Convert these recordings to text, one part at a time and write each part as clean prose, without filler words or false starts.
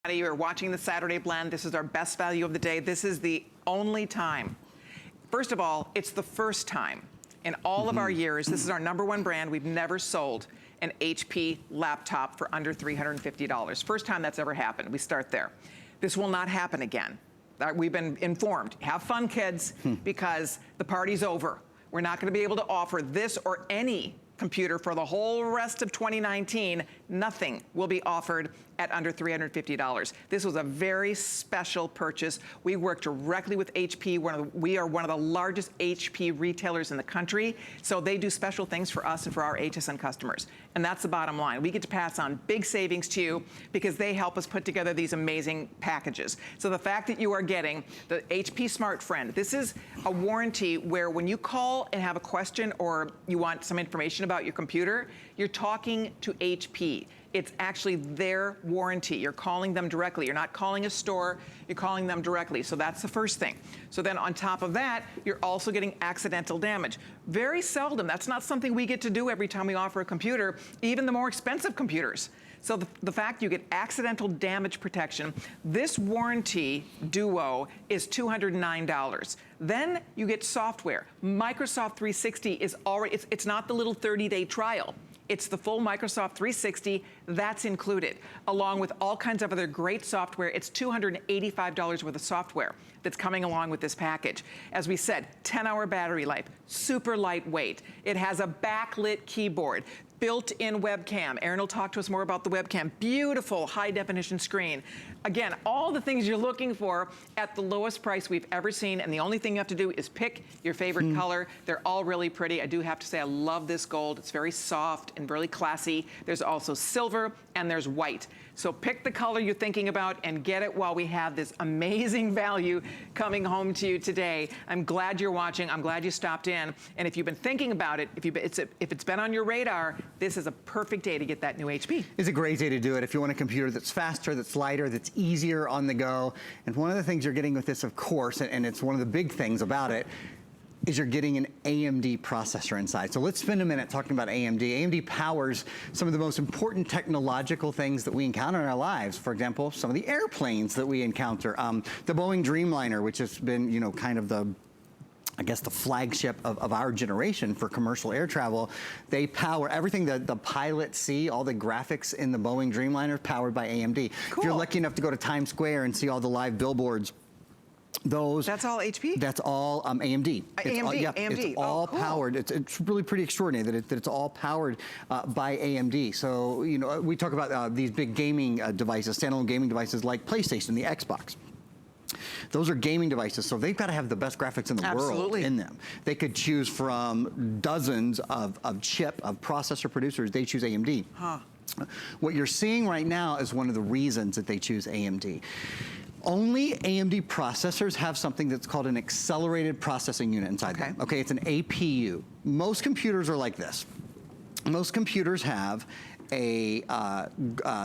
You're watching the Saturday Blend. This is our best value of the day. This is the only time. First of all, it's the first time in all of our years, this is our #1 brand, we've never sold an HP laptop for under $350. First time that's ever happened. We start there. This will not happen again. We've been informed. Have fun, kids, because the party's over. We're not going to be able to offer this or any computer for the whole rest of 2019. Nothing will be offered at under $350. This was a very special purchase. We work directly with HP. We are one of the largest HP retailers in the country, so they do special things for us and for our HSN customers. And that's the bottom line. We get to pass on big savings to you because they help us put together these amazing packages. So the fact that you are getting the HP Smart Friend, this is a warranty where when you call and have a question or you want some information about your computer, you're talking to HP. It's actually their warranty. You're calling them directly. You're not calling a store, you're calling them directly. So that's the first thing. So then on top of that, you're also getting accidental damage. Very seldom, that's not something we get to do every time we offer a computer, even the more expensive computers. So the fact you get accidental damage protection, this warranty duo is $209. Then you get software. Microsoft 360 is already, it's not the little 30-day trial. It's the full Microsoft 360, that's included, along with all kinds of other great software. It's $285 worth of software that's coming along with this package. As we said, 10-hour battery life, super lightweight. It has a backlit keyboard, built-in webcam. Aaron will talk to us more about the webcam. Beautiful high-definition screen. Again, all the things you're looking for at the lowest price we've ever seen, and the only thing you have to do is pick your favorite color. They're all really pretty. I do have to say I love this gold. It's very soft and really classy. There's also silver and there's white. So pick the color you're thinking about and get it while we have this amazing value coming home to you today. I'm glad you're watching. I'm glad you stopped in. And if you've been thinking about it, if it's been on your radar, this is a perfect day to get that new HP. It's a great day to do it if you want a computer that's faster, that's lighter, that's easier on the go. And one of the things you're getting with this, of course, and it's one of the big things about it, is you're getting an AMD processor inside. So let's spend a minute talking about AMD. AMD powers some of the most important technological things that we encounter in our lives. For example, some of the airplanes that we encounter. The Boeing Dreamliner, which has been, you know, kind of the, I guess, the flagship of our generation for commercial air travel. They power everything that the pilots see, all the graphics in the Boeing Dreamliner powered by AMD. Cool. If you're lucky enough to go to Times Square and see all the live billboards, that's all HP? That's all AMD. AMD. It's all cool. powered. It's really pretty extraordinary that it's all powered by AMD. So, you know, we talk about these big gaming devices, standalone gaming devices like PlayStation, the Xbox. Those are gaming devices, so they've got to have the best graphics in the world in them. They could choose from dozens of processor producers. They choose AMD. What you're seeing right now is one of the reasons that they choose AMD. Only AMD processors have something that's called an accelerated processing unit inside them. Okay, it's an APU. Most computers are like this. Most computers have a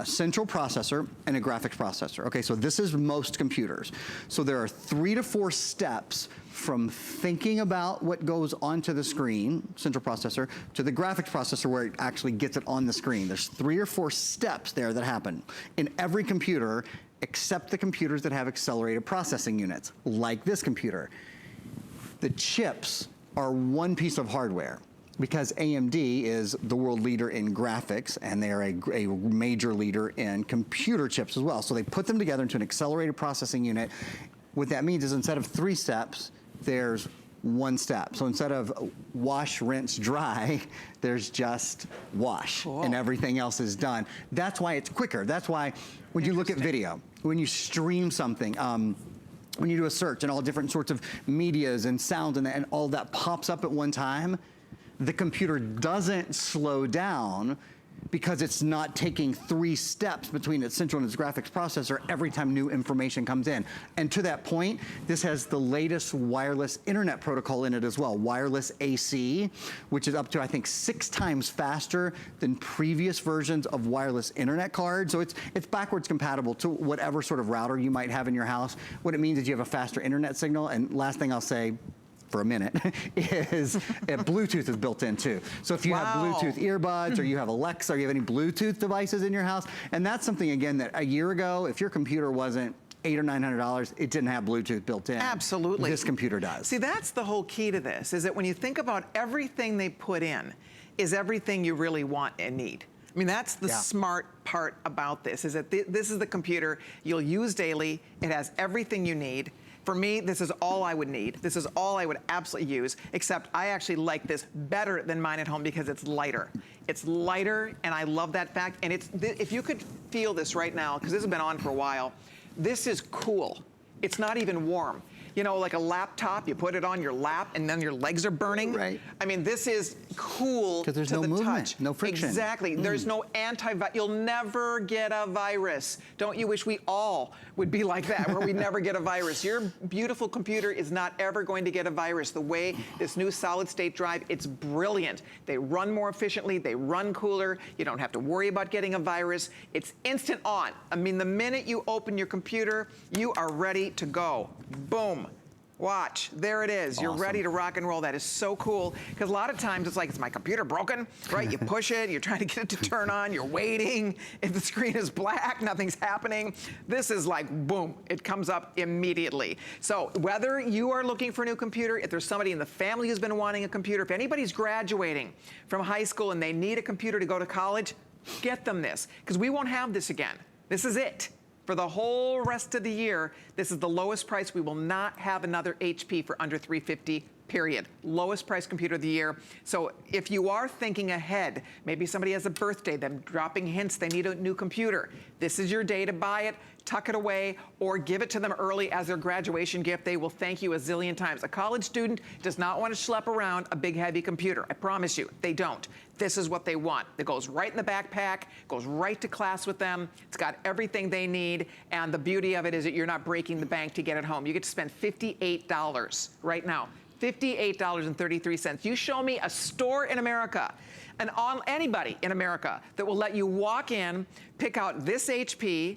central processor and a graphics processor. Okay, so this is most computers. So there are 3 to 4 steps from thinking about what goes onto the screen, central processor, to the graphics processor where it actually gets it on the screen. There's 3 or 4 steps there that happen in every computer except the computers that have accelerated processing units, like this computer. The chips are one piece of hardware, because AMD is the world leader in graphics, and they are a major leader in computer chips as well. So they put them together into an accelerated processing unit. What that means is instead of 3 steps, there's 1 step. So instead of wash, rinse, dry, there's just wash, and everything else is done. That's why it's quicker. That's why when you look at video, when you stream something, when you do a search and all different sorts of medias and sounds and all that pops up at one time, the computer doesn't slow down because it's not taking 3 steps between its central and its graphics processor every time new information comes in. And to that point, this has the latest wireless internet protocol in it as well, wireless AC, which is up to, I think, 6 times faster than previous versions of wireless internet cards. So it's backwards compatible to whatever sort of router you might have in your house. What it means is you have a faster internet signal. And last thing I'll say, for a minute, is Bluetooth is built in too. So if you have Bluetooth earbuds, or you have Alexa, or you have any Bluetooth devices in your house, and that's something, again, that a year ago, if your computer wasn't $800 or $900, it didn't have Bluetooth built in. Absolutely. This computer does. See, that's the whole key to this, is that when you think about everything they put in, is everything you really want and need. I mean, that's the smart part about this, is that this is the computer you'll use daily. It has everything you need. For me, this is all I would need. This is all I would absolutely use, except I actually like this better than mine at home because it's lighter. It's lighter, and I love that fact. And if you could feel this right now, because this has been on for a while, this is cool. It's not even warm. You know, like a laptop, you put it on your lap and then your legs are burning. Right. I mean, this is cool to the touch. Because there's no movement, no friction. Exactly. There's no you'll never get a virus. Don't you wish we all would be like that, where we never get a virus? Your beautiful computer is not ever going to get a virus. The way this new solid state drive, it's brilliant. They run more efficiently, they run cooler. You don't have to worry about getting a virus. It's instant on. I mean, the minute you open your computer, you are ready to go. Boom. Watch, there it is. You're ready to rock and roll. That is so cool. Because a lot of times it's like, is my computer broken? Right? You push it, you're trying to get it to turn on, you're waiting. If the screen is black, nothing's happening. This is like, boom, it comes up immediately. So whether you are looking for a new computer, if there's somebody in the family who's been wanting a computer, if anybody's graduating from high school and they need a computer to go to college, get them this. Because we won't have this again. This is it. For the whole rest of the year, this is the lowest price. We will not have another HP for under $350, period. Lowest price computer of the year. So if you are thinking ahead, maybe somebody has a birthday, them dropping hints they need a new computer, this is your day to buy it, tuck it away, or give it to them early as their graduation gift. They will thank you a zillion times. A college student does not want to schlep around a big, heavy computer. I promise you, they don't. This is what they want. It goes right in the backpack, goes right to class with them. It's got everything they need, and the beauty of it is that you're not breaking the bank to get it home. You get to spend $58 right now. $58.33. You show me a store in America, and on anybody in America, that will let you walk in, pick out this HP,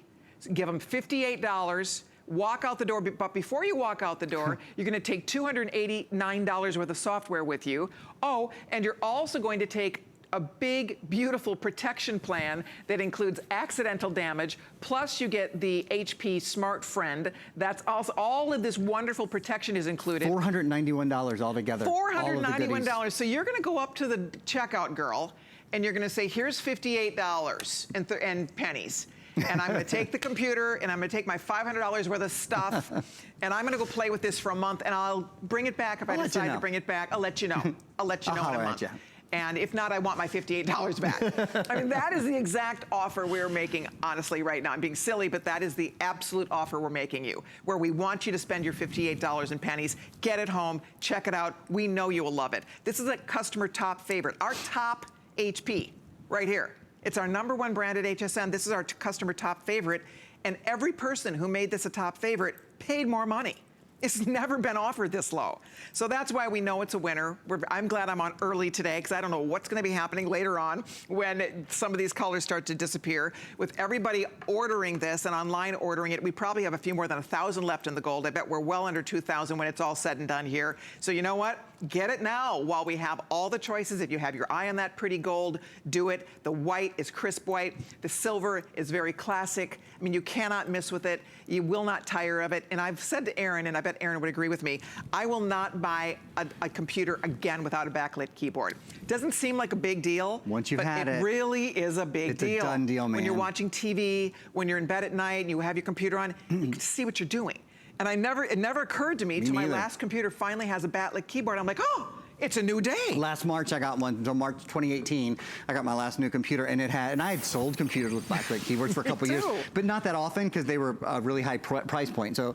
give them $58, walk out the door, but before you walk out the door, you're gonna take $289 worth of software with you. Oh, and you're also going to take a big, beautiful protection plan that includes accidental damage, plus you get the HP Smart Friend. That's also, all of this wonderful protection is included. $491 altogether. $491. So you're gonna go up to the checkout girl, and you're gonna say, here's $58 and pennies. And I'm gonna take the computer, and I'm gonna take my $500 worth of stuff, and I'm gonna go play with this for a month, and I'll bring it back if I decide to bring it back. I'll let you know. I'll let you know in a month. And if not, I want my $58 back. I mean, that is the exact offer we're making, honestly, right now. I'm being silly, but that is the absolute offer we're making you, where we want you to spend your $58 and pennies, get it home, check it out. We know you will love it. This is a customer top favorite. Our top HP, right here. It's our #1 brand at HSN. This is our customer top favorite. And every person who made this a top favorite paid more money. It's never been offered this low. So that's why we know it's a winner. I'm glad I'm on early today, because I don't know what's gonna be happening later on when some of these colors start to disappear. With everybody ordering this and online ordering it, we probably have a few more than 1,000 left in the gold. I bet we're well under 2,000 when it's all said and done here. So you know what? Get it now while we have all the choices. If you have your eye on that pretty gold, do it. The white is crisp white. The silver is very classic. I mean, you cannot miss with it. You will not tire of it. And I've said to Aaron, and I bet Aaron would agree with me, I will not buy a computer again without a backlit keyboard. Doesn't seem like a big deal. Once you've had it. It really is a big deal. It's a done deal, man. When you're watching TV, when you're in bed at night and you have your computer on, you can see what you're doing. And it never occurred to me till my last computer finally has a backlit keyboard. I'm like, oh, it's a new day. Last March, I got one. Until March 2018, I got my last new computer, and I had sold computers with backlit keyboards for a couple years, but not that often because they were a really high price point. So,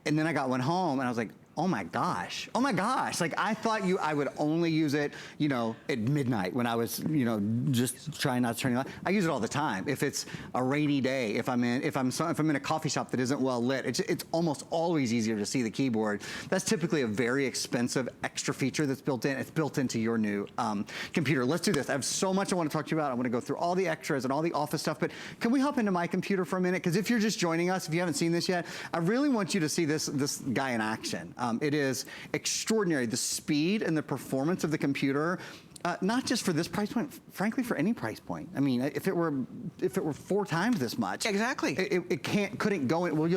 and then I got one home, and I was like, oh my gosh. Like, I thought I would only use it, you know, at midnight when I was, you know, just trying not to turn it on. I use it all the time. If it's a rainy day, if I'm in a coffee shop that isn't well lit, it's almost always easier to see the keyboard. That's typically a very expensive extra feature that's built in. It's built into your new computer. Let's do this. I have so much I want to talk to you about. I want to go through all the extras and all the office stuff, but can we hop into my computer for a minute? Because if you're just joining us, if you haven't seen this yet, I really want you to see this guy in action. It is extraordinary, the speed and the performance of the computer. Not just for this price point, frankly, for any price point. I mean, if it were 4 times this much, exactly, it couldn't go in. Well,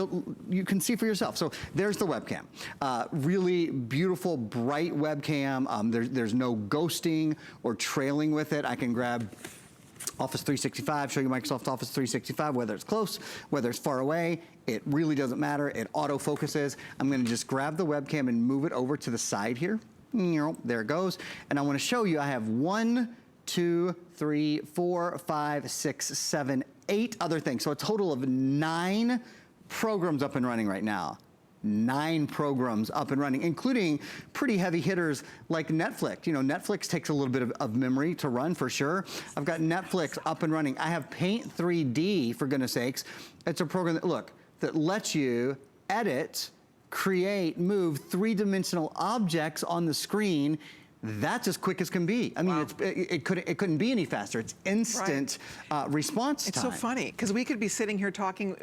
you can see for yourself. So there's the webcam, really beautiful, bright webcam. There's no ghosting or trailing with it. I can grab Office 365, show you Microsoft Office 365, whether it's close, whether it's far away. It really doesn't matter. It auto focuses. I'm going to just grab the webcam and move it over to the side here. There it goes. And I want to show you, I have 1, 2, 3, 4, 5, 6, 7, 8 other things. So a total of 9 programs up and running right now. 9 programs up and running, including pretty heavy hitters like Netflix. You know, Netflix takes a little bit of memory to run for sure. I've got Netflix up and running. I have Paint 3D, for goodness sakes. It's a program that, look, that lets you edit, create, move 3-dimensional objects on the screen. That's as quick as can be. I mean, it couldn't be any faster. It's instant response time. It's so funny, because we could be sitting here talking,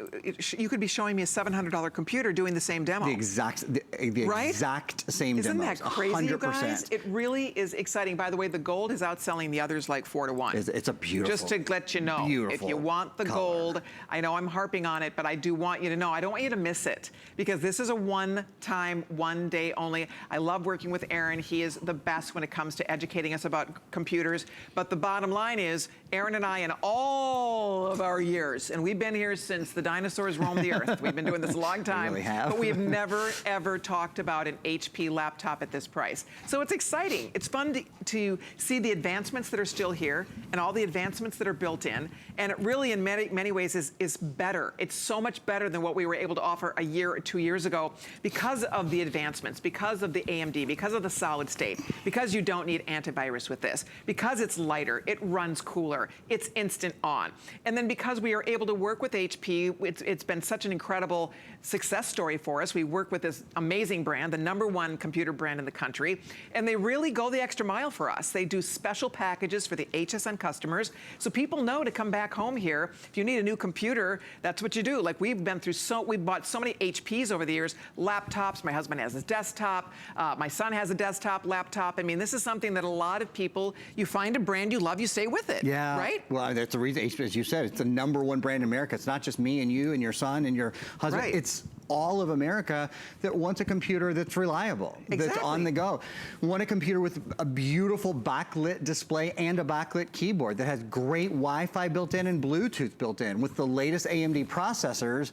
you could be showing me a $700 computer doing the same demo. The exact same Isn't demo. Isn't that crazy, 100%. You guys? It really is exciting. By the way, the gold is outselling the others like 4 to 1. It's a beautiful, just to let you know, if you want the color. Gold, I know I'm harping on it, but I do want you to know, I don't want you to miss it, because this is a one-time, one-day only. I love working with Aaron. He is the best when it comes to educating us about computers. But the bottom line is, Aaron and I, in all of our years, and we've been here since the dinosaurs roamed the earth. We've been doing this a long time. We really have. But we've never, ever talked about an HP laptop at this price. So it's exciting. It's fun to see the advancements that are still here and all the advancements that are built in. And it really, in many ways, is better. It's so much better than what we were able to offer a year or 2 years ago, because of the advancements, because of the AMD, because of the solid state, because you don't need antivirus with this, because it's lighter, it runs cooler, it's instant on. And then because we are able to work with HP, it's been such an incredible success story for us. We work with this amazing brand, the #1 computer brand in the country, and they really go the extra mile for us. They do special packages for the HSN customers, so people know to come back home here. If you need a new computer, that's what you do. Like, we've bought so many HPs over the years, laptops. My husband has his desktop. My son has a desktop laptop. I mean, this is something that a lot of people, you find a brand you love, you stay with it. Yeah. Right? Well, that's the reason, as you said, it's the #1 brand in America. It's not just me and you and your son and your husband. Right. It's all of America that wants a computer that's reliable, that's on the go. Want a computer with a beautiful backlit display and a backlit keyboard that has great Wi-Fi built in and Bluetooth built in with the latest AMD processors,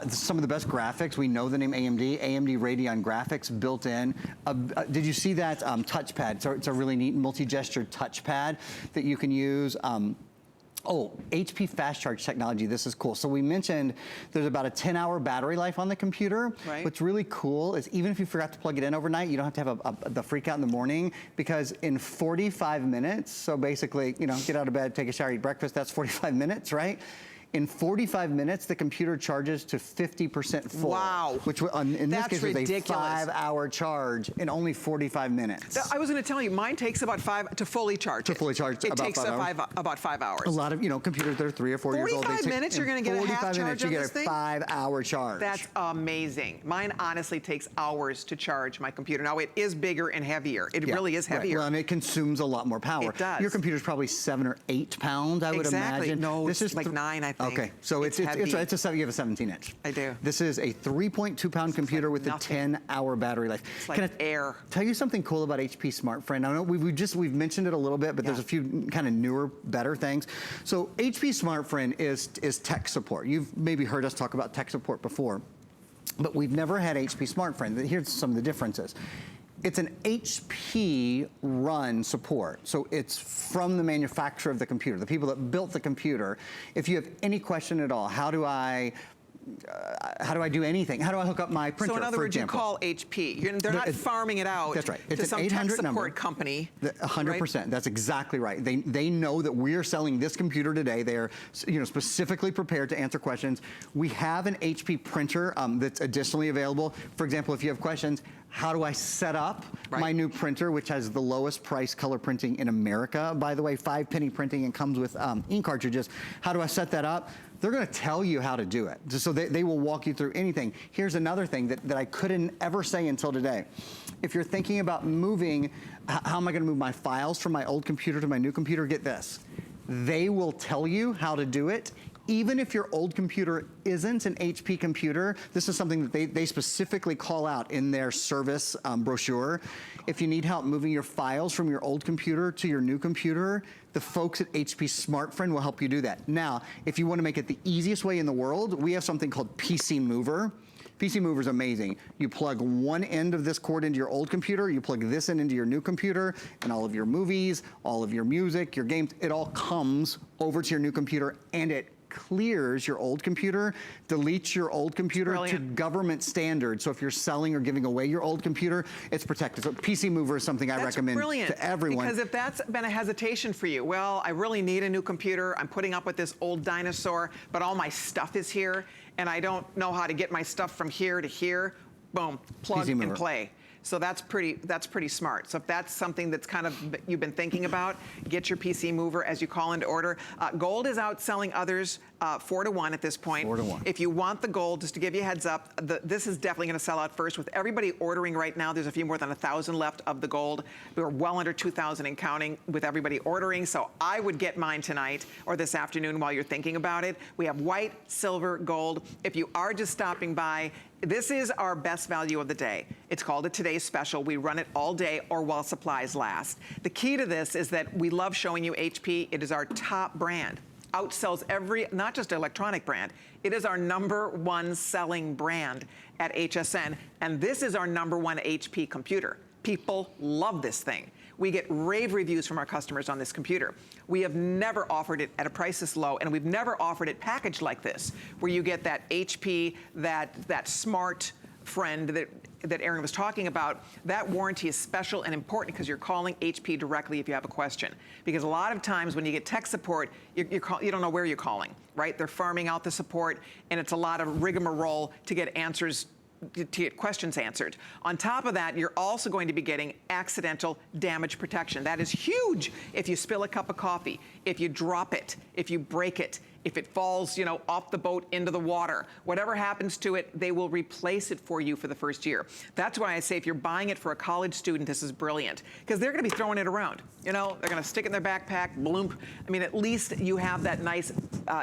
some of the best graphics. We know the name AMD Radeon graphics built in. Did you see that touchpad? So it's a really neat multi-gesture touchpad that you can use. Oh, HP fast charge technology, this is cool. So we mentioned there's about a 10-hour battery life on the computer. Right. What's really cool is even if you forgot to plug it in overnight, you don't have to have the freak out in the morning, because in 45 minutes, so basically, you know, get out of bed, take a shower, eat breakfast, that's 45 minutes, right? In 45 minutes, the computer charges to 50% full. Wow. Which in this case is a 5-hour charge in only 45 minutes. I was going to tell you, mine takes about 5 to fully charge. To fully charge, it about takes 5 hours. about 5 hours. A lot of, you know, computers that are 3 or 4 years old. 45 minutes, you're going to get a half charge on this thing? You get a 5-hour charge. That's amazing. Mine honestly takes hours to charge my computer. Now, it is bigger and heavier. It really is heavier. Right. Well, and it consumes a lot more power. It does. Your computer's probably 7 or 8 pounds, I would imagine. No, this is like 9, I think. Okay, so it's right. You have a 17-inch. I do. This is a 3.2-pound computer with a 10-hour battery life. It's like Can I air. Tell you something cool about HP Smart Friend? I know we've mentioned it a little bit, but there's a few kind of newer, better things. So HP Smart Friend is tech support. You've maybe heard us talk about tech support before, but we've never had HP Smart Friend. Here's some of the differences. It's an HP run support. So it's from the manufacturer of the computer, the people that built the computer. If you have any question at all, how do I do anything? How do I hook up my printer, So in other words, example? you call HP. They're not farming it out. That's right. To some tech support company. 100%. Right? That's exactly right. They know that we are selling this computer today. They are, you know, specifically prepared to answer questions. We have an HP printer that's additionally available. For example, if you have questions, How do I set up Right. my new printer, which has the lowest price color printing in America, by the way, 5-penny printing, and comes with ink cartridges. How do I set that up? They're gonna tell you how to do it. So they will walk you through anything. Here's another thing that I couldn't ever say until today. If you're thinking about moving, how am I gonna move my files from my old computer to my new computer? Get this. They will tell you how to do it. Even if your old computer isn't an HP computer, this is something that they specifically call out in their service brochure. If you need help moving your files from your old computer to your new computer, the folks at HP SmartFriend will help you do that. Now, if you want to make it the easiest way in the world, we have something called PC Mover. PC Mover is amazing. You plug one end of this cord into your old computer, you plug this end into your new computer, and all of your movies, all of your music, your games, it all comes over to your new computer, and it clears your old computer, deletes your old computer to government standards. So if you're selling or giving away your old computer, it's protected. So PC Mover is something I recommend to everyone. Because if that's been a hesitation for you, well, I really need a new computer. I'm putting up with this old dinosaur, but all my stuff is here, and I don't know how to get my stuff from here to here. Boom, plug and play. So that's pretty smart. So if that's something that's kind of you've been thinking about, get your PC Mover as you call into order. Gold is outselling others 4-to-1 at this point. 4-to-1. If you want the gold, just to give you a heads up, this is definitely going to sell out first. With everybody ordering right now, there's a few more than 1,000 left of the gold. We're well under 2,000 and counting with everybody ordering. So I would get mine tonight or this afternoon while you're thinking about it. We have white, silver, gold. If you are just stopping by, this is our best value of the day. It's called a Today's Special. We run it all day or while supplies last. The key to this is that we love showing you HP. It is our top brand. Outsells every, not just electronic brand, it is our #1 selling brand at HSN. And this is our #1 HP computer. People love this thing. We get rave reviews from our customers on this computer. We have never offered it at a price this low, and we've never offered it packaged like this, where you get that HP, that smart friend that Aaron was talking about. That warranty is special and important because you're calling HP directly if you have a question. Because a lot of times when you get tech support, you don't know where you're calling, right? They're farming out the support, and it's a lot of rigmarole to get answers, to get questions answered. On top of that, you're also going to be getting accidental damage protection. That is huge. If you spill a cup of coffee, if you drop it, if you break it, if it falls, off the boat into the water, whatever happens to it, they will replace it for you for the first year. That's why I say if you're buying it for a college student, this is brilliant, because they're going to be throwing it around. They're going to stick it in their backpack, bloomp. I mean, at least you have that nice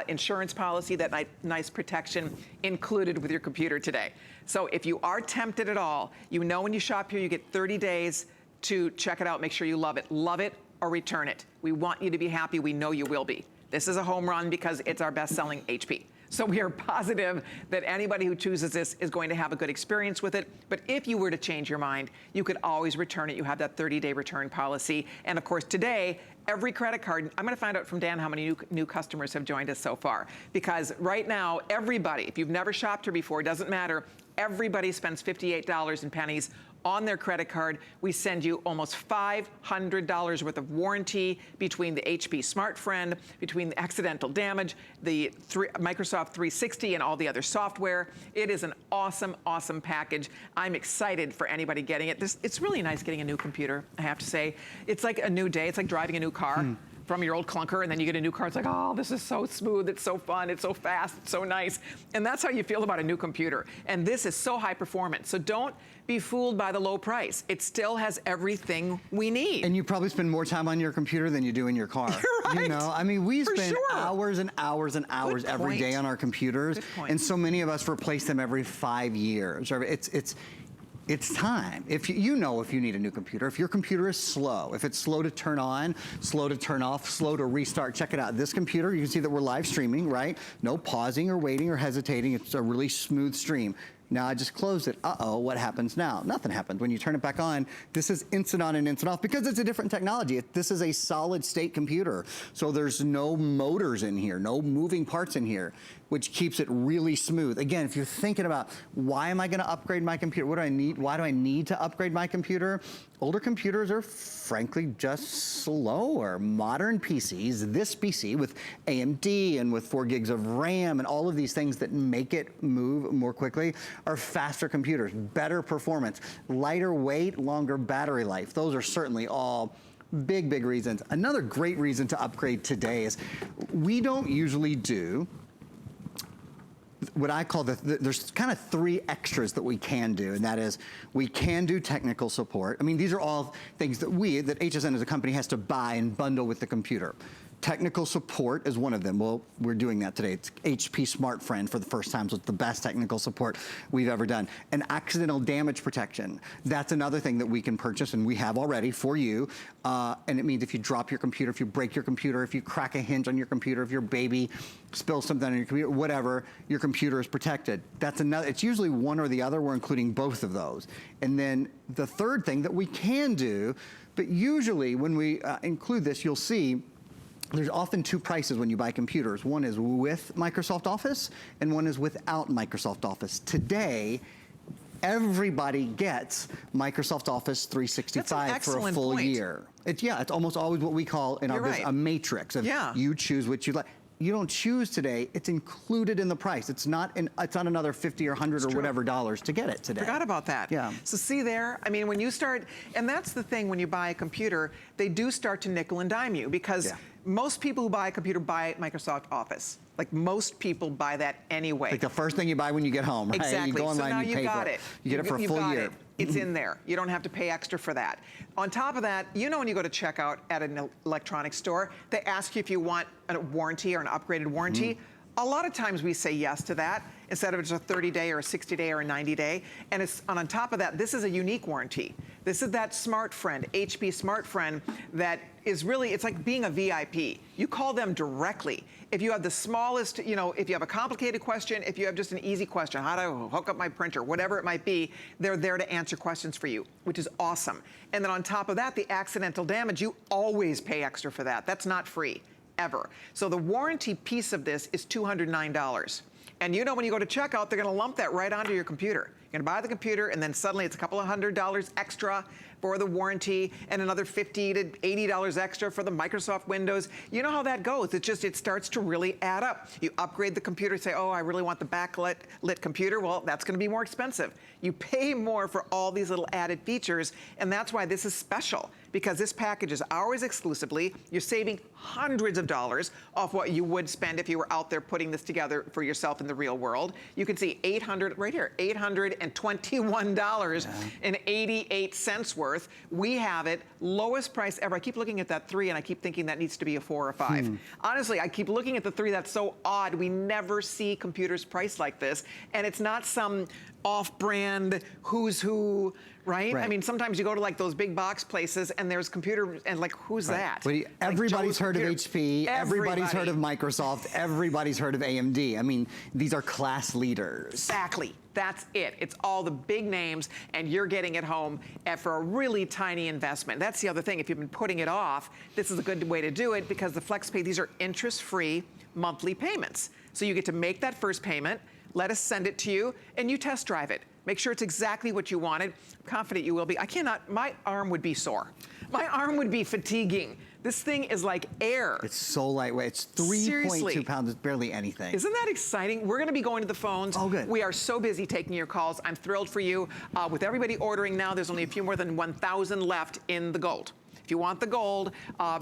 insurance policy, that nice protection included with your computer today. So if you are tempted at all, when you shop here, you get 30 days to check it out, make sure you love it. Love it or return it. We want you to be happy. We know you will be. This is a home run because it's our best-selling HP. So we are positive that anybody who chooses this is going to have a good experience with it. But if you were to change your mind, you could always return it. You have that 30-day return policy. And of course, today, every credit card, I'm going to find out from Dan how many new customers have joined us so far. Because right now, everybody, if you've never shopped here before, it doesn't matter, everybody spends $58 in pennies on their credit card. We send you almost $500 worth of warranty between the HP SmartFriend, between the accidental damage, the Microsoft 360, and all the other software. It is an awesome, awesome package. I'm excited for anybody getting it. It's really nice getting a new computer, I have to say. It's like a new day. It's like driving a new car. From your old clunker, and then you get a new car. It's like, oh, this is so smooth, it's so fun, it's so fast, it's so nice. And that's how you feel about a new computer. And this is so high performance. So don't be fooled by the low price. It still has everything we need. And you probably spend more time on your computer than you do in your car. You're right. I mean, we spend hours and hours and hours every day on our computers. And so many of us replace them every 5 years. It's time. If you need a new computer, if your computer is slow, if it's slow to turn on, slow to turn off, slow to restart, check it out. This computer, you can see that we're live streaming, right? No pausing or waiting or hesitating. It's a really smooth stream. Now I just closed it. Uh-oh, what happens now? Nothing happens. When you turn it back on, this is instant on and instant off because it's a different technology. This is a solid state computer. So there's no motors in here, no moving parts in here, which keeps it really smooth. Again, if you're thinking about why am I gonna upgrade my computer? What do I need? Why do I need to upgrade my computer? Older computers are frankly just slower. Modern PCs, this PC with AMD and with 4 gigs of RAM and all of these things that make it move more quickly are faster computers, better performance, lighter weight, longer battery life. Those are certainly all big, big reasons. Another great reason to upgrade today is we don't usually do what I call there's kind of 3 extras that we can do, and that is we can do technical support. I mean, these are all things that HSN as a company has to buy and bundle with the computer. Technical support is one of them. Well, we're doing that today. It's HP Smart Friend for the first time, so it's the best technical support we've ever done. And accidental damage protection, that's another thing that we can purchase, and we have already for you. And it means if you drop your computer, if you break your computer, if you crack a hinge on your computer, if your baby spills something on your computer, whatever, your computer is protected. That's another, it's usually one or the other. We're including both of those. And then the third thing that we can do, but usually when we include this, you'll see there's often 2 prices when you buy computers. One is with Microsoft Office, and one is without Microsoft Office. Today, everybody gets Microsoft Office 365 for a full year. It's almost always what we call in our business a matrix of you choose what you like. You don't choose today, it's included in the price. It's not another 50 or 100 or whatever dollars to get it today. Forgot about that. Yeah. So see there, I mean, when you start, and that's the thing when you buy a computer, they do start to nickel and dime you because most people who buy a computer buy Microsoft Office. Like most people buy that anyway. Like the first thing you buy when you get home, right? Exactly. You go online, so now you pay for it. You get it for a full year. It's in there. You don't have to pay extra for that. On top of that, you know when you go to checkout at an electronics store, they ask you if you want a warranty or an upgraded warranty. A lot of times we say yes to that instead of just a 30-day or a 60-day or a 90-day. And on top of that, this is a unique warranty. This is that Smart Friend, HP Smart Friend, that is really, it's like being a VIP. You call them directly. If you have the smallest, you know, if you have a complicated question, if you have just an easy question, how do I hook up my printer, whatever it might be, they're there to answer questions for you, which is awesome. And then on top of that, the accidental damage, you always pay extra for that. That's not free, ever. So the warranty piece of this is $209. And you know when you go to checkout, they're gonna lump that right onto your computer. You're gonna buy the computer and then suddenly it's a couple of $100 extra for the warranty and another $50 to $80 extra for the Microsoft Windows. You know how that goes. It's just, it starts to really add up. You upgrade the computer, say, oh, I really want the backlit computer. Well, that's gonna be more expensive. You pay more for all these little added features, and that's why this is special, because this package is ours exclusively. You're saving hundreds of dollars off what you would spend if you were out there putting this together for yourself in the real world. You can see right here, $821.88 worth. We have it, lowest price ever. I keep looking at that 3 and I keep thinking that needs to be a 4 or 5. Honestly, I keep looking at the 3, that's so odd. We never see computers priced like this, and it's not some off-brand who's who, right? I mean, sometimes you go to like those big box places and there's computers and like, who's that? But everybody's heard of HP, everybody's heard of Microsoft, everybody's heard of AMD. I mean, these are class leaders. Exactly. That's it. It's all the big names, and you're getting it home for a really tiny investment. That's the other thing. If you've been putting it off, this is a good way to do it because the FlexPay, these are interest-free monthly payments. So you get to make that first payment, let us send it to you, and you test drive it. Make sure it's exactly what you wanted. I'm confident you will be. My arm would be sore. My arm would be fatiguing. This thing is like air. It's so lightweight. It's 3.2 pounds. It's barely anything. Isn't that exciting? We're going to be going to the phones. Oh, good. We are so busy taking your calls. I'm thrilled for you. With everybody ordering now, there's only a few more than 1,000 left in the gold. If you want the gold,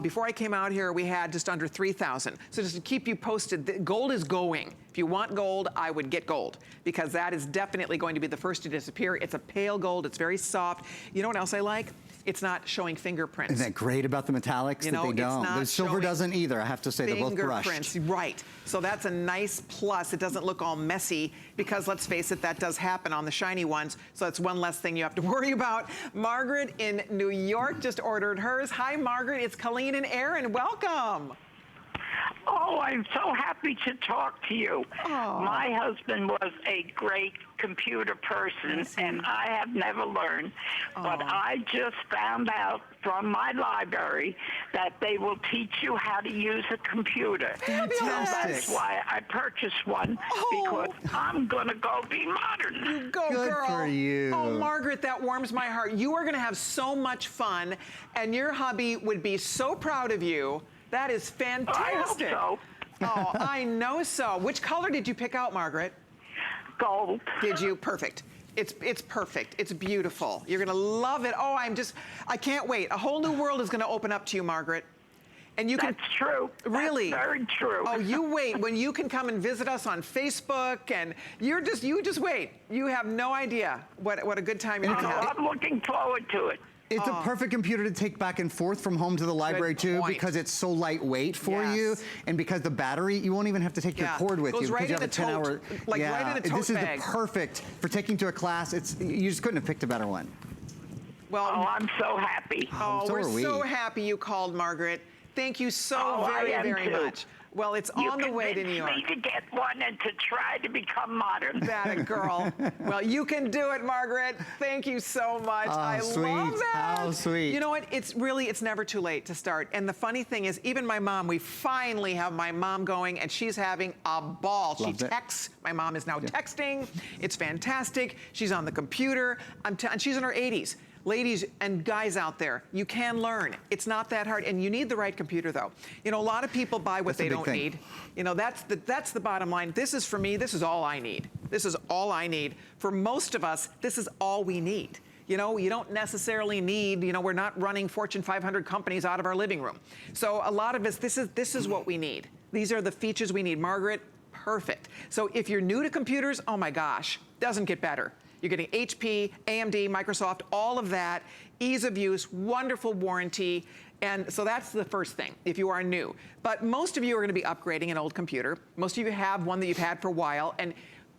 before I came out here, we had just under 3,000. So just to keep you posted, the gold is going. If you want gold, I would get gold because that is definitely going to be the first to disappear. It's a pale gold. It's very soft. You know what else I like? It's not showing fingerprints. Isn't that great about the metallics that they don't? The silver doesn't either, I have to say. They're both brushed. Fingerprints, right. So that's a nice plus. It doesn't look all messy because let's face it, that does happen on the shiny ones. So that's one less thing you have to worry about. Margaret in New York just ordered hers. Hi, Margaret. It's Colleen and Aaron. Welcome. Oh, I'm so happy to talk to you. Oh. My husband was a great computer person, and I have never learned. But I just found out from my library that they will teach you how to use a computer. Fabulous. So that's why I purchased one, because I'm going to go be modern. You go, Good girl. for you. Oh, Margaret, that warms my heart. You are going to have so much fun, and your hubby would be so proud of you. That is fantastic. I hope so. Oh, I know so. Which color did you pick out, Margaret? gold. Did you? Perfect. It's perfect. It's beautiful. You're gonna love it. Oh, I can't wait. A whole new world is gonna open up to you, Margaret. And you can. That's true. Really? That's very true. Oh, you wait. When you can come and visit us on Facebook, and you just wait. You have no idea what a good time you're gonna have. I'm looking forward to it. It's a perfect computer to take back and forth from home to the library too, point. because it's so lightweight for Yes. you, and because the battery, you won't even have to take your cord with Goes you, right because you in have a the 10-hour. tote, like right in the tote this is bag. the perfect for taking to a class. You just couldn't have picked a better one. Well, Oh, I'm so happy. oh, so we're are we. so happy you called, Margaret. Thank you so I very, am very too. much. Well, it's You on the way to New York. convinced me to get one and to try to become modern. That a girl. Well, you can do it, Margaret. Thank you so much. I sweet. love that. How sweet. You know what? It's never too late to start. And the funny thing is, even my mom, we finally have my mom going, and she's having a ball. Loves She it. texts. My mom is now texting. It's fantastic. She's on the computer. And she's in her 80s. Ladies and guys out there, you can learn. It's not that hard, and you need the right computer, though. You know, a lot of people buy what That's a they big don't thing. need. You know, that's the bottom line. This is, for me, this is all I need. This is all I need. For most of us, this is all we need. You know, you don't necessarily need, you know, we're not running Fortune 500 companies out of our living room. So a lot of us, this is what we need. These are the features we need. Margaret, perfect. So if you're new to computers, oh my gosh, doesn't get better. You're getting HP, AMD, Microsoft, all of that, ease of use, wonderful warranty. And so that's the first thing, if you are new. But most of you are going to be upgrading an old computer. Most of you have one that you've had for a while, and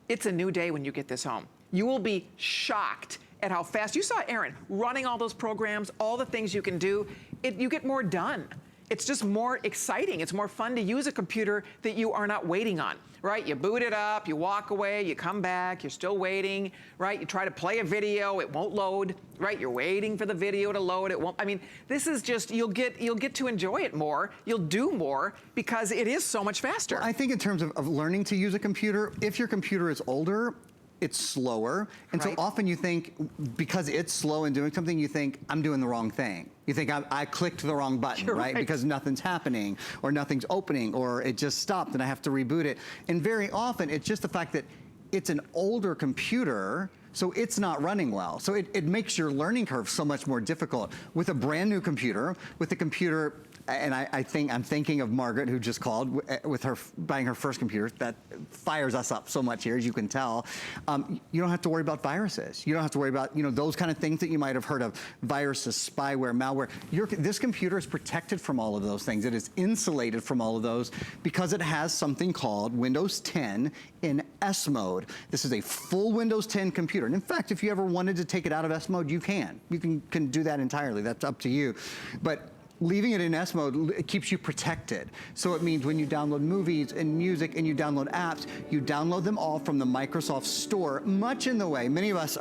it's a new day when you get this home. You will be shocked at how fast. You saw Aaron running all those programs, all the things you can do. You get more done. It's just more exciting. It's more fun to use a computer that you are not waiting on, right? You boot it up, you walk away, you come back, you're still waiting, right? You try to play a video, it won't load, right? You're waiting for the video to load, it won't. I mean, this is just, you'll get to enjoy it more, you'll do more, because it is so much faster. I think in terms of learning to use a computer, if your computer is older, it's slower. And so Right. often you think, because it's slow in doing something, you think, I'm doing the wrong thing. You think, I clicked the wrong button, You're right? right. Because nothing's happening, or nothing's opening, or it just stopped and I have to reboot it. And very often, it's just the fact that it's an older computer, so it's not running well. So it makes your learning curve so much more difficult. With a brand new computer, with a computer, and I'm thinking of Margaret, who just called with her buying her first computer. That fires us up so much here, as you can tell. You don't have to worry about viruses. You don't have to worry about those kind of things that you might have heard of: viruses, spyware, malware. This computer is protected from all of those things. It is insulated from all of those because it has something called Windows 10 in S mode. This is a full Windows 10 computer, and in fact, if you ever wanted to take it out of S mode, you can. You can do that entirely. That's up to you, but leaving it in S mode, it keeps you protected. So it means when you download movies and music and you download apps, you download them all from the Microsoft Store, much in the way many of us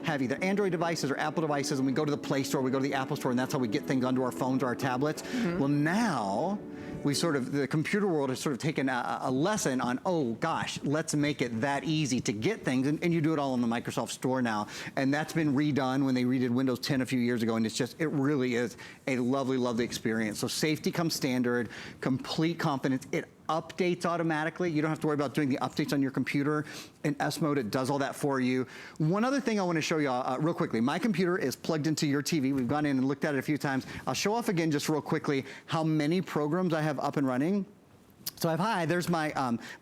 have either Android devices or Apple devices, and we go to the Play Store, we go to the Apple Store, and that's how we get things onto our phones or our tablets. Well, now, the computer world has sort of taken a lesson on, oh gosh, let's make it that easy to get things, and you do it all in the Microsoft Store now. And that's been redone when they redid Windows 10 a few years ago, and it really is a lovely, lovely experience. So safety comes standard, complete confidence. It updates automatically. You don't have to worry about doing the updates on your computer. In S mode, it does all that for you. One other thing I want to show you real quickly. My computer is plugged into your TV. We've gone in and looked at it a few times. I'll show off again just real quickly how many programs I have up and running. So there's my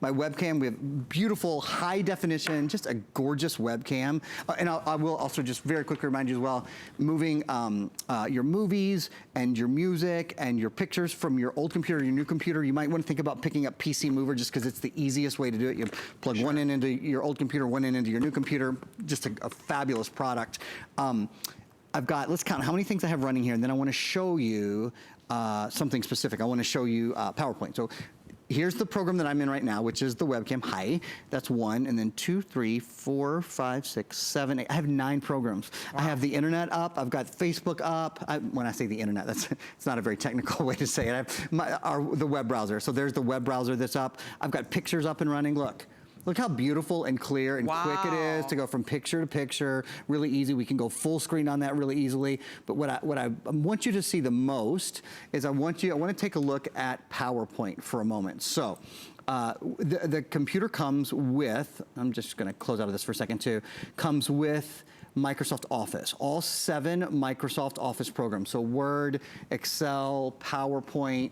my webcam. We have beautiful high definition, just a gorgeous webcam. And I will also just very quickly remind you as well, moving your movies and your music and your pictures from your old computer to your new computer. You might want to think about picking up PC Mover just because it's the easiest way to do it. You plug one in into your old computer, one in into your new computer. Just a fabulous product. Let's count how many things I have running here, and then I want to show you something specific. I want to show you PowerPoint. So here's the program that I'm in right now, which is the webcam. Hi, that's one, and then 2, 3, 4, 5, 6, 7, 8. I have 9 programs. Wow. I have the internet up. I've got Facebook up. When I say the internet, it's not a very technical way to say it. I have the web browser. So there's the web browser that's up. I've got pictures up and running. Look how beautiful and clear and quick it is to go from picture to picture. Really easy. We can go full screen on that really easily. But what I want you to see the most is I want to take a look at PowerPoint for a moment. So The computer comes with, I'm just gonna close out of this for a second too, comes with Microsoft Office, all 7 Microsoft Office programs. So Word, Excel, PowerPoint,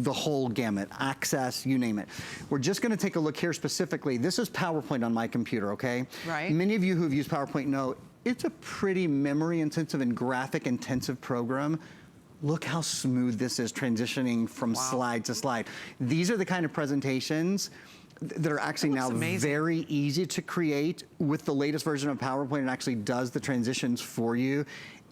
the whole gamut, Access, you name it. We're just gonna take a look here specifically. This is PowerPoint on my computer, okay? Right. Many of you who've used PowerPoint know it's a pretty memory intensive and graphic intensive program. Look how smooth this is transitioning from slide to slide. These are the kind of presentations that are actually now very easy to create with the latest version of PowerPoint. It actually does the transitions for you.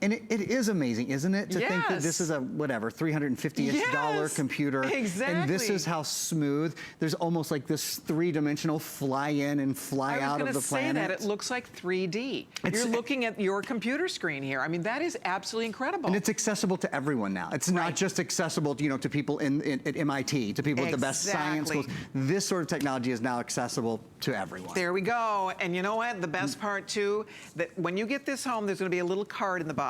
And it is amazing, isn't it? To think that this is a, whatever, $350-ish computer. Exactly. And this is how smooth. There's almost like this 3-dimensional fly in and fly out of the planet. I was going to say that. It looks like 3D. You're looking at your computer screen here. I mean, that is absolutely incredible. And it's accessible to everyone now. It's not just accessible, you know, to people at MIT, to people at the best science schools. This sort of technology is now accessible to everyone. There we go. And you know what? The best part, too, that when you get this home, there's going to be a little card in the box.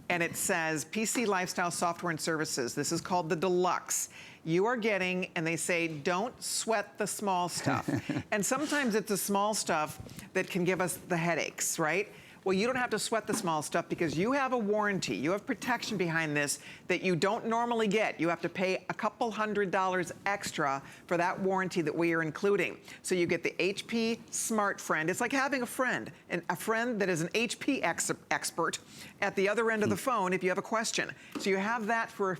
And it says PC Lifestyle Software and Services. This is called the Deluxe. You are getting, and they say, don't sweat the small stuff. And sometimes it's the small stuff that can give us the headaches, right? Well, you don't have to sweat the small stuff because you have a warranty. You have protection behind this that you don't normally get. You have to pay a couple $100 extra for that warranty that we are including. So you get the HP Smart Friend. It's like having a friend, and a friend that is an HP expert at the other end of the phone if you have a question. So you have that for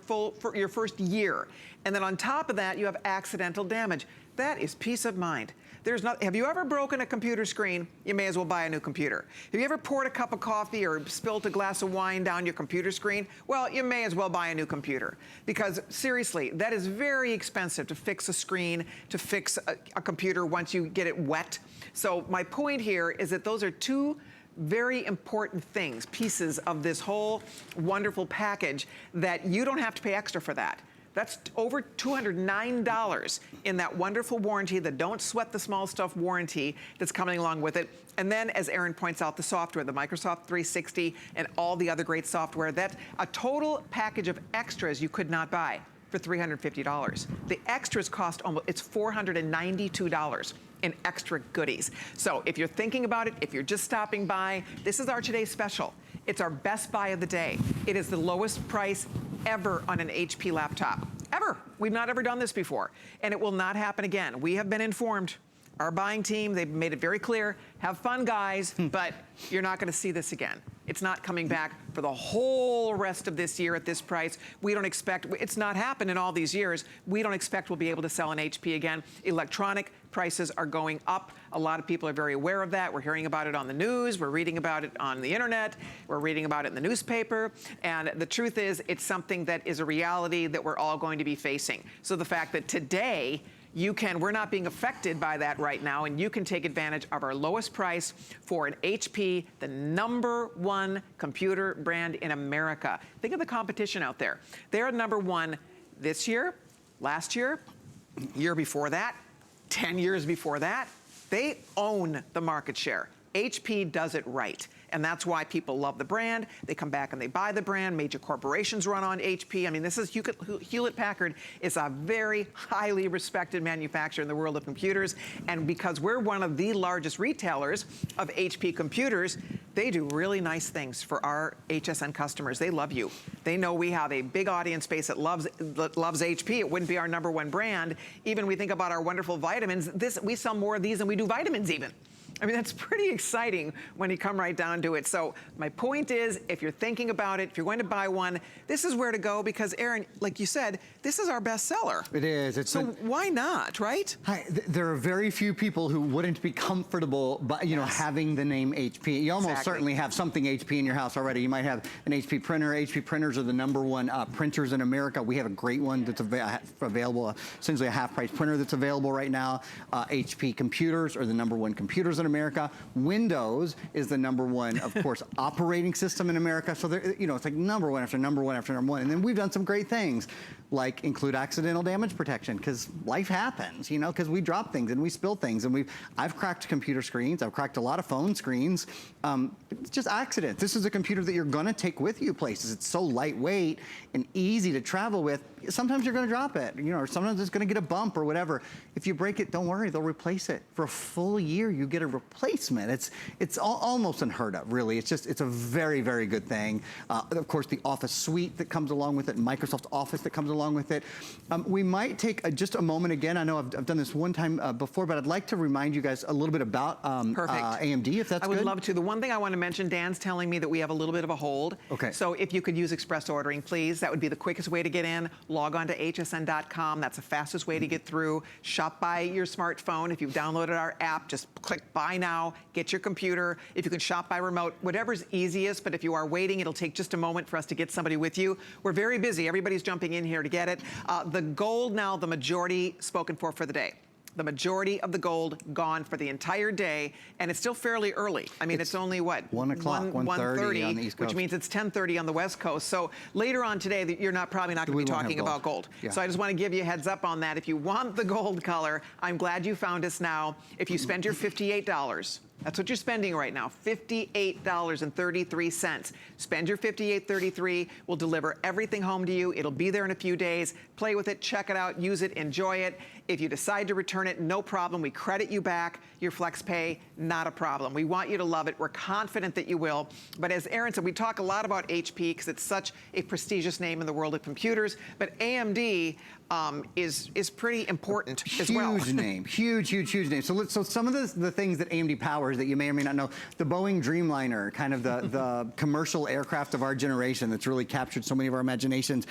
your first year. And then on top of that, you have accidental damage. That is peace of mind. Have you ever broken a computer screen? You may as well buy a new computer. Have you ever poured a cup of coffee or spilt a glass of wine down your computer screen? Well, you may as well buy a new computer. Because seriously, that is very expensive to fix a screen, to fix a computer once you get it wet. So my point here is that those are 2 very important things, pieces of this whole wonderful package that you don't have to pay extra for that. That's over $209 in that wonderful warranty, the don't sweat the small stuff warranty that's coming along with it. And then, as Aaron points out, the software, the Microsoft 360 and all the other great software. That's a total package of extras you could not buy for $350. The extras cost it's $492 in extra goodies. So if you're thinking about it, if you're just stopping by, this is our today's special. It's our best buy of the day. It is the lowest price ever on an HP laptop. Ever. We've not ever done this before. And it will not happen again. We have been informed. Our buying team, they've made it very clear. Have fun, guys, but you're not going to see this again. It's not coming back for the whole rest of this year at this price. We don't expect, it's not happened in all these years. We don't expect we'll be able to sell an HP again. Electronic prices are going up. A lot of people are very aware of that. We're hearing about it on the news. We're reading about it on the internet. We're reading about it in the newspaper. And the truth is, it's something that is a reality that we're all going to be facing. So the fact that today, we're not being affected by that right now, and you can take advantage of our lowest price for an HP, the #1 computer brand in America. Think of the competition out there. They're #1 this year, last year, year before that, 10 years before that. They own the market share. HP does it right. And that's why people love the brand. They come back and they buy the brand. Major corporations run on HP. I mean, this is Hewlett-Packard is a very highly respected manufacturer in the world of computers. And because we're one of the largest retailers of HP computers, they do really nice things for our HSN customers. They love you. They know we have a big audience base that loves HP. It wouldn't be our #1 brand. Even we think about our wonderful vitamins. We sell more of these than we do vitamins even. I mean, that's pretty exciting when you come right down to it. So my point is, if you're thinking about it, if you're going to buy one, this is where to go because, Aaron, like you said, this is our best seller. It is. So why not, right? There are very few people who wouldn't be comfortable by, having the name HP. You almost certainly have something HP in your house already. You might have an HP printer. HP printers are the #1 printers in America. We have a great one that's available, essentially a half-price printer that's available right now. HP computers are the #1 computers in America. Windows is the #1, of course, operating system in America. So it's like #1 after #1 after #1. And then we've done some great things. like include accidental damage protection, because life happens, you know, because we drop things and we spill things, and I've cracked computer screens, I've cracked a lot of phone screens. It's just accidents. This is a computer that you're gonna take with you places. It's so lightweight and easy to travel with. Sometimes you're gonna drop it, you know, or sometimes it's gonna get a bump or whatever. If you break it, don't worry, they'll replace it. For a full year, you get a replacement. It's almost unheard of, really. It's a very, very good thing. Of course, the Office suite that comes along with it, Microsoft Office that comes along with it. We might take just a moment again. I know I've done this one time before, but I'd like to remind you guys a little bit about AMD, if that's good. I would love to. The one thing I want to mention, Dan's telling me that we have a little bit of a hold. Okay. So if you could use express ordering, please, that would be the quickest way to get in. Log on to hsn.com. That's the fastest way to get through. Shop by your smartphone. If you've downloaded our app, just click buy now, get your computer. If you can shop by remote, whatever's easiest, but if you are waiting, it'll take just a moment for us to get somebody with you. We're very busy. Everybody's jumping in here to get it. The gold now, the majority spoken for the day. The majority of the gold gone for the entire day, and it's still fairly early. I mean, it's only what? 1 o'clock, 1:30 on the East Coast. Which means it's 10:30 on the West Coast. So later on today, you're probably not going to be talking about gold. Yeah. So I just want to give you a heads up on that. If you want the gold color, I'm glad you found us now. If you spend your $58, that's what you're spending right now, $58.33. Spend your $58.33. We'll deliver everything home to you. It'll be there in a few days. Play with it, check it out, use it, enjoy it. If you decide to return it, no problem. We credit you back. Your flex pay, not a problem. We want you to love it. We're confident that you will. But as Aaron said, we talk a lot about HP because it's such a prestigious name in the world of computers. But AMD is pretty important as well. Huge name, huge name. So some of the things that AMD powers that you may or may not know, the Boeing Dreamliner, kind of the commercial aircraft of our generation that's really captured so many of our imaginations.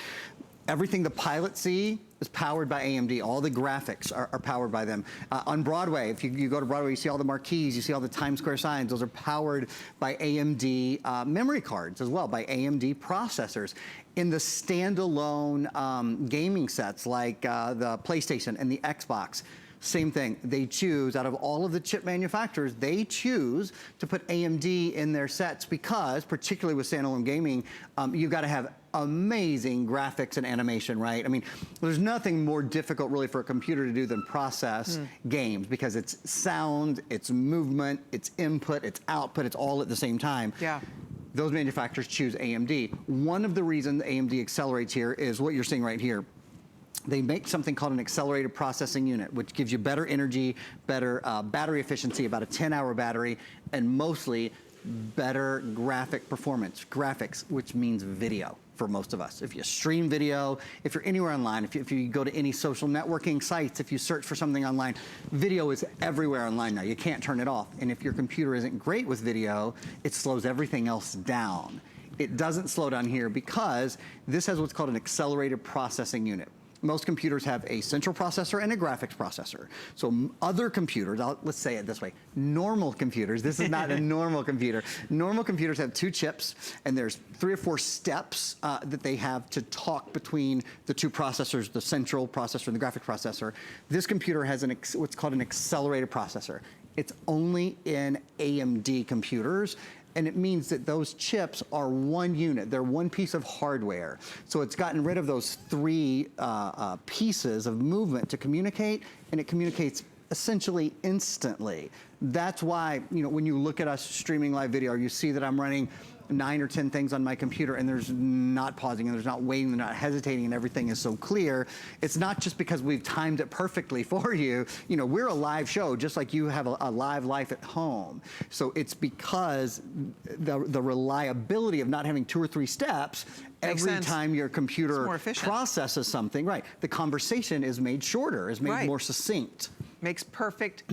Everything the pilots see is powered by AMD. All the graphics are powered by them. On Broadway, if you go to Broadway, you see all the marquees, you see all the Times Square signs. Those are powered by AMD memory cards as well, by AMD processors. In the standalone gaming sets like the PlayStation and the Xbox, same thing. They choose, out of all of the chip manufacturers, they choose to put AMD in their sets because, particularly with standalone gaming, you've got to have amazing graphics and animation, right? I mean, there's nothing more difficult really for a computer to do than process games, because it's sound, it's movement, it's input, it's output, it's all at the same time. Yeah. Those manufacturers choose AMD. One of the reasons AMD accelerates here is what you're seeing right here. They make something called an accelerated processing unit, which gives you better energy, better battery efficiency, about a 10-hour battery, and mostly better graphic performance. Graphics, which means video for most of us. If you stream video, if you're anywhere online, if you go to any social networking sites, if you search for something online, video is everywhere online now. You can't turn it off. And if your computer isn't great with video, it slows everything else down. It doesn't slow down here because this has what's called an accelerated processing unit. Most computers have a central processor and a graphics processor. So other computers, let's say it this way, normal computers, this is not a normal computer. Normal computers have 2 chips, and there's 3 or 4 steps that they have to talk between the 2 processors, the central processor and the graphics processor. This computer has what's called an accelerated processor. It's only in AMD computers, and it means that those chips are one unit. They're one piece of hardware. So it's gotten rid of those 3 pieces of movement to communicate, and it communicates essentially instantly. That's why, you know, when you look at us streaming live video, you see that I'm running 9 or 10 things on my computer, and there's not pausing, and there's not waiting, and not hesitating, and everything is so clear. It's not just because we've timed it perfectly for you. You know, we're a live show, just like you have a live life at home. So it's because the reliability of not having 2 or 3 steps every time your computer processes something, right? The conversation is made shorter, is made more succinct. Makes perfect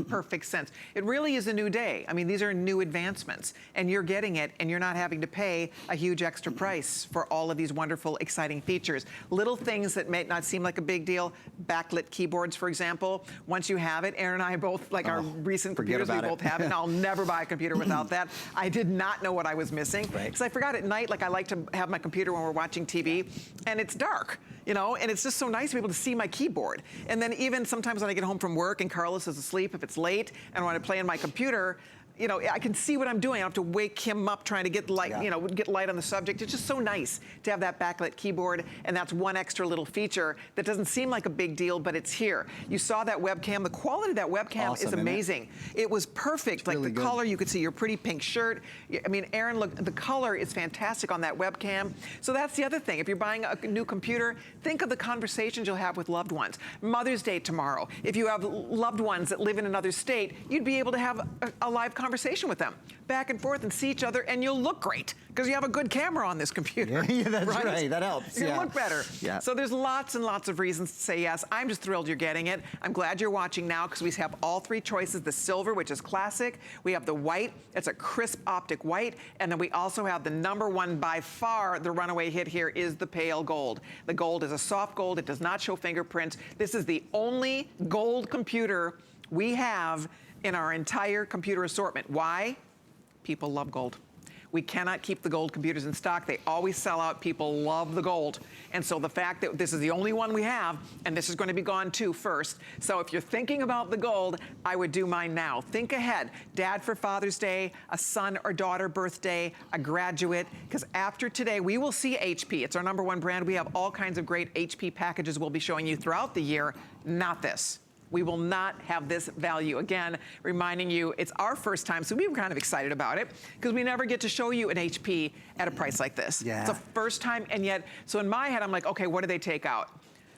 sense. It really is a new day. I mean, these are new advancements, and you're getting it, and you're not having to pay a huge extra price for all of these wonderful, exciting features. Little things that may not seem like a big deal, backlit keyboards, for example. Once you have it, Aaron and I both, like our recent computers, we both have it, and I'll never buy a computer without that. I did not know what I was missing, because I forgot at night, like I like to have my computer when we're watching TV, and it's dark, you know, and it's just so nice to be able to see my keyboard. And then even sometimes when I get home from work and Carlos is asleep, if it's late, and I want to play on my computer, you know, I can see what I'm doing. I don't have to wake him up trying to get light, you know, get light on the subject. It's just so nice to have that backlit keyboard, and that's one extra little feature that doesn't seem like a big deal, but it's here. You saw that webcam. The quality of that webcam is amazing. It was perfect. Like really the color, you could see your pretty pink shirt. I mean, Aaron, look, the color is fantastic on that webcam. So that's the other thing. If you're buying a new computer, think of the conversations you'll have with loved ones. Mother's Day tomorrow. If you have loved ones that live in another state, you'd be able to have a live conversation with them, back and forth, and see each other, and you'll look great because you have a good camera on this computer. Yeah, that's right. That helps. You look better. Yeah. So there's lots and lots of reasons to say yes. I'm just thrilled you're getting it. I'm glad you're watching now because we have all three choices: the silver, which is classic. We have the white. It's a crisp optic white, and then we also have the #1 by far. The runaway hit here is the pale gold. The gold is a soft gold. It does not show fingerprints. This is the only gold computer we have in our entire computer assortment. Why? People love gold. We cannot keep the gold computers in stock. They always sell out. People love the gold. And so the fact that this is the only one we have, and this is going to be gone too first. So if you're thinking about the gold, I would do mine now. Think ahead. Dad for Father's Day, a son or daughter birthday, a graduate. Because after today, we will see HP. It's our #1 brand. We have all kinds of great HP packages we'll be showing you throughout the year. Not this. We will not have this value. Again, reminding you, it's our first time, so we were kind of excited about it because we never get to show you an HP at a price like this. Yeah. It's the first time, and yet, so in my head, I'm like, okay, what do they take out?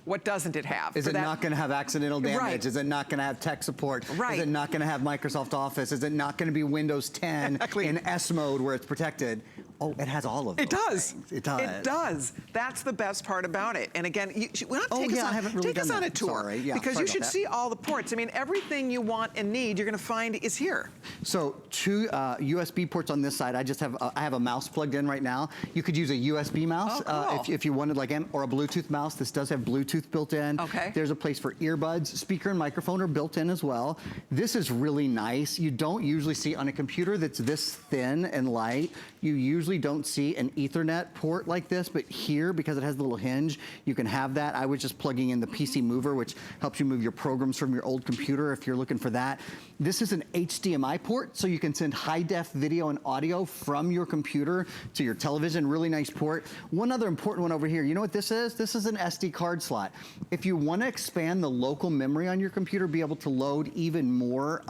What doesn't it have? Is it not going to have accidental damage? Right. Is it not going to have tech support? Right. Is it not going to have Microsoft Office? Is it not going to be Windows 10 in S mode where it's protected? Oh, it has all of those. It does. Things. It does. It does. That's the best part about it. And again, take us on a tour because you should see all the ports. I mean, everything you want and need, you're going to find is here. So 2 USB ports on this side. I have a mouse plugged in right now. You could use a USB mouse if you wanted, like, or a Bluetooth mouse. This does have Bluetooth built in. Okay. There's a place for earbuds. Speaker and microphone are built in as well. This is really nice. You don't usually see on a computer that's this thin and light. You usually don't see an Ethernet port like this, but here, because it has the little hinge, you can have that. I was just plugging in the PC Mover, which helps you move your programs from your old computer if you're looking for that. This is an HDMI port, so you can send high-def video and audio from your computer to your television. Really nice port. One other important one over here. You know what this is? This is an SD card slot. If you want to expand the local memory on your computer, be able to load even more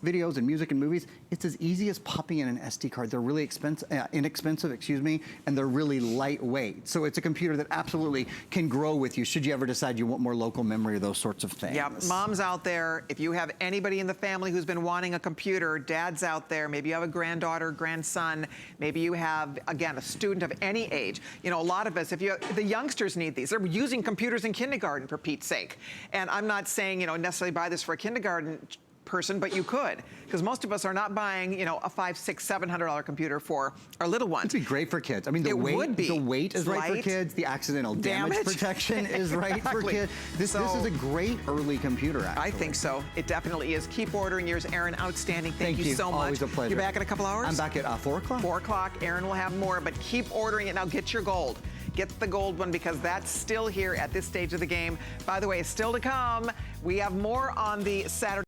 videos and music and movies, it's as easy as popping in an SD card. They're really inexpensive, and they're really lightweight. So it's a computer that absolutely can grow with you should you ever decide you want more local memory or those sorts of things. Yeah, moms out there, if you have anybody in the family who's been wanting a computer, dads out there, maybe you have a granddaughter, grandson, maybe you have, again, a student of any age. You know, a lot of us, the youngsters need these. They're using computers in kindergarten, for Pete's sake. And I'm not saying, you know, necessarily buy this for a kindergarten person, but you could, because most of us are not buying, you know, a $500, $600, $700 computer for our little ones. It'd be great for kids. I mean, the weight is right for kids. The accidental damage protection is right for kids. This is a great early computer, actually. I think so. It definitely is. Keep ordering yours, Aaron. Outstanding. Thank you so much. Always a pleasure. You're back in a couple hours? I'm back at 4 o'clock. 4 o'clock. Aaron will have more, but keep ordering it now. Get your gold. Get the gold one because that's still here at this stage of the game. By the way, still to come. We have more on the Saturday.